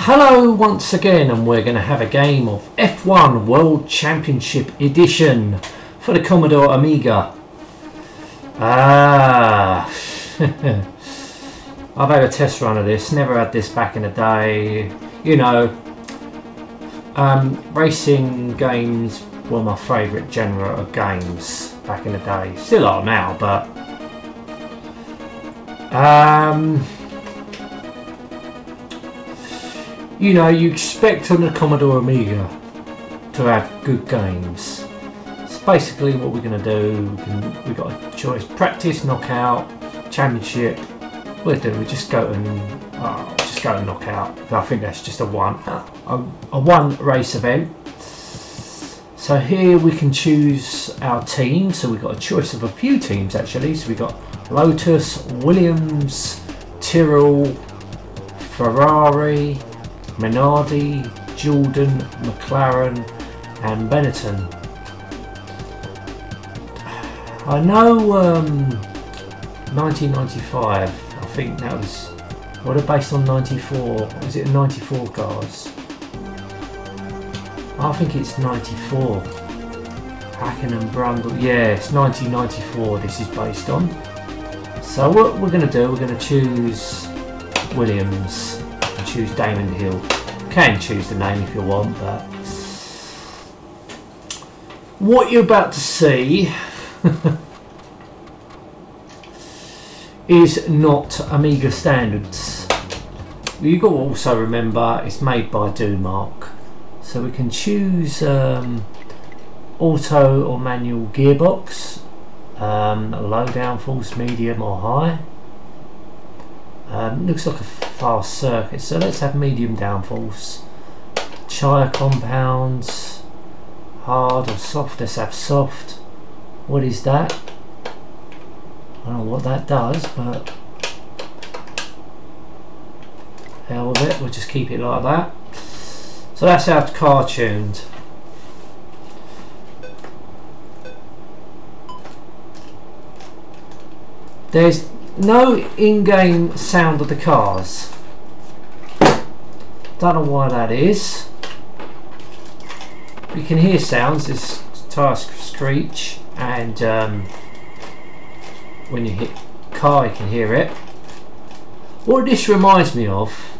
Hello once again, and we're going to have a game of F1 World Championship Edition for the Commodore Amiga. I've had a test run of this, never had this back in the day. You know, racing games were my favourite genre of games back in the day. Still are now, but you know, you expect on the Commodore Amiga to have good games. It's basically what we're going to do. We've got a choice: practice, knockout, championship. We just go and knockout. I think that's just a one race event. So here we can choose our team. So we've got a choice of a few teams actually. So we've got Lotus, Williams, Tyrrell, Ferrari, Minardi, Jordan, McLaren and Benetton. I know 1995, I think that was, what are based on 94, was it 94 cars? I think it's 94. Hacken and Brundle, yeah, it's 1994 this is based on. So what we're going to do, we're going to choose Williams. Choose Damon Hill. You can choose the name if you want, but what you're about to see is not Amiga standards. You've got to also remember it's made by Domark, so we can choose auto or manual gearbox, low downforce, medium or high. Looks like a fast circuit, so let's have medium downforce. Chire compounds, hard or soft, let's have soft. What is that? I don't know what that does, but hell with it, we'll just keep it like that. So that's our car tuned. There's no in-game sound of the cars. Don't know why that is. You can hear sounds. There's tyre screech, and when you hit car, you can hear it. What this reminds me of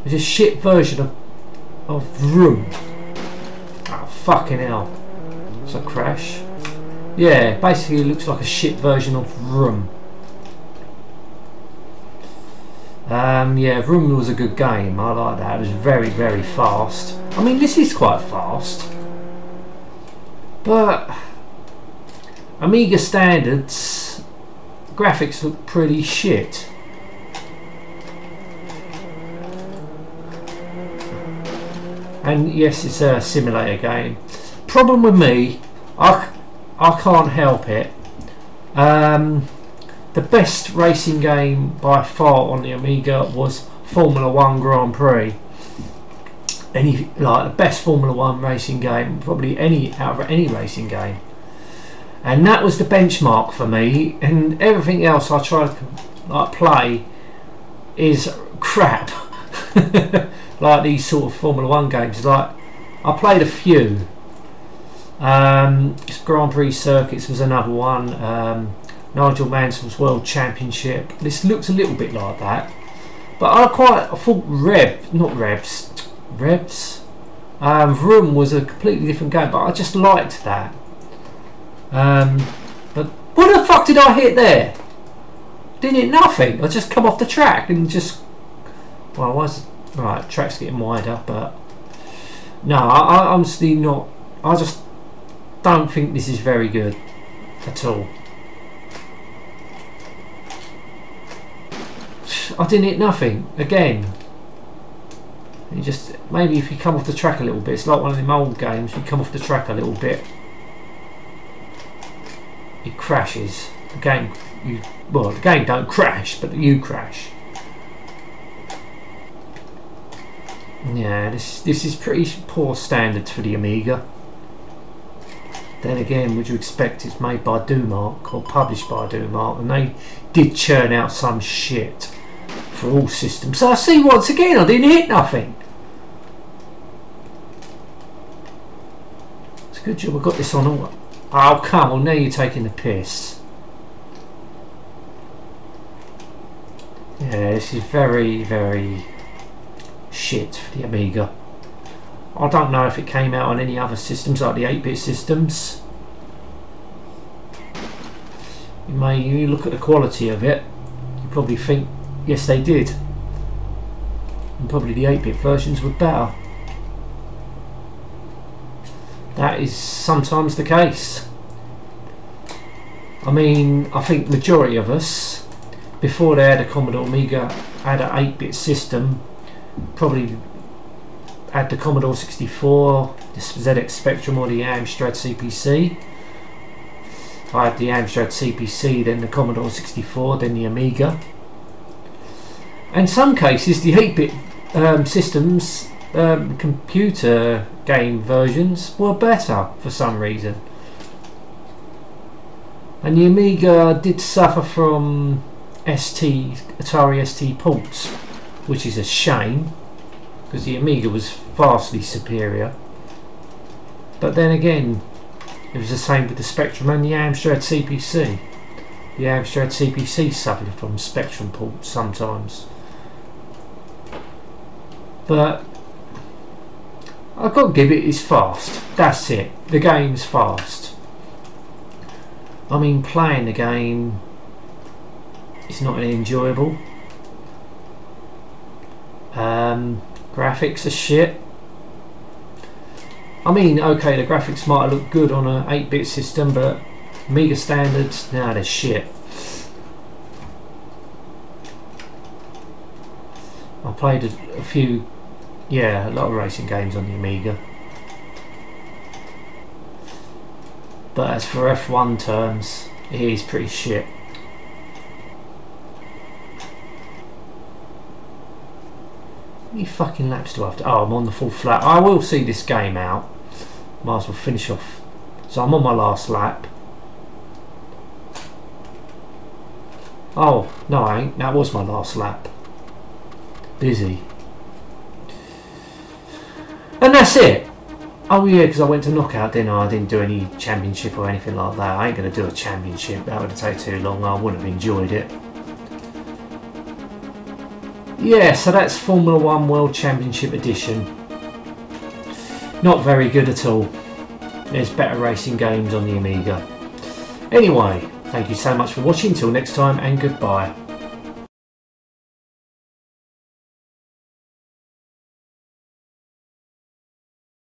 is a shit version of Vroom. Oh fucking hell! It's a crash. Yeah, basically it looks like a shit version of Vroom. Yeah, Vroom was a good game. I like that. It was very, very fast. I mean, this is quite fast, but Amiga standards graphics look pretty shit. And yes, it's a simulator game. Problem with me, I can't help it. The best racing game by far on the Amiga was Formula 1 Grand Prix. The best Formula 1 racing game, probably out of any racing game. And that was the benchmark for me, and everything else I try to play is crap. Like these sort of Formula 1 games. Like, I played a few. Grand Prix Circuits was another one. Nigel Mansell's World Championship. This looks a little bit like that, but I thought Vroom was a completely different game, but I just liked that. But what the fuck did I hit there? Didn't hit nothing. I just come off the track and just, well, right, track's getting wider, but no, I'm still not. I just don't think this is very good at all. I didn't hit nothing again. You just, maybe if you come off the track a little bit, it's like one of them old games. You come off the track a little bit, it crashes. The game, the game don't crash, but you crash. Yeah, this is pretty poor standards for the Amiga. Then again, would you expect it's made by Domark or published by Domark, and they did churn out some shit for all systems. So I see once again I didn't hit nothing. It's a good job I got this on all. Oh come on, now you're taking the piss. Yeah, this is very, very shit for the Amiga. I don't know if it came out on any other systems like the 8-bit systems. You look at the quality of it, you probably think yes they did, and probably the 8-bit versions were better. That is sometimes the case. I mean, I think majority of us, before they had a Commodore Amiga, had an 8-bit system, probably had the Commodore 64, the ZX Spectrum or the Amstrad CPC. I had the Amstrad CPC, then the Commodore 64, then the Amiga. In some cases the 8-bit systems, computer game versions were better for some reason. And the Amiga did suffer from Atari ST ports, which is a shame, because the Amiga was vastly superior. But then again, it was the same with the Spectrum and the Amstrad CPC. The Amstrad CPC suffered from Spectrum ports sometimes. But I've got to give it, it's fast. That's it. The game's fast. I mean, playing the game is not really enjoyable. Graphics are shit. I mean, okay, the graphics might have looked good on an 8-bit system, but Amiga standards, nah, they're shit. I played a few, yeah, a lot of racing games on the Amiga. But as for F1 terms, it is pretty shit. How many fucking laps do I have to... Oh, I'm on the full flat. I will see this game out. Might as well finish off. So I'm on my last lap. Oh, no I ain't. That was my last lap. Busy. And that's it. Oh yeah, because I went to knockout, didn't I? I didn't do any championship or anything like that. I ain't going to do a championship. That would have taken too long. I wouldn't have enjoyed it. Yeah, so that's Formula 1 World Championship Edition. Not very good at all. There's better racing games on the Amiga. Anyway, thank you so much for watching. Till next time, and goodbye.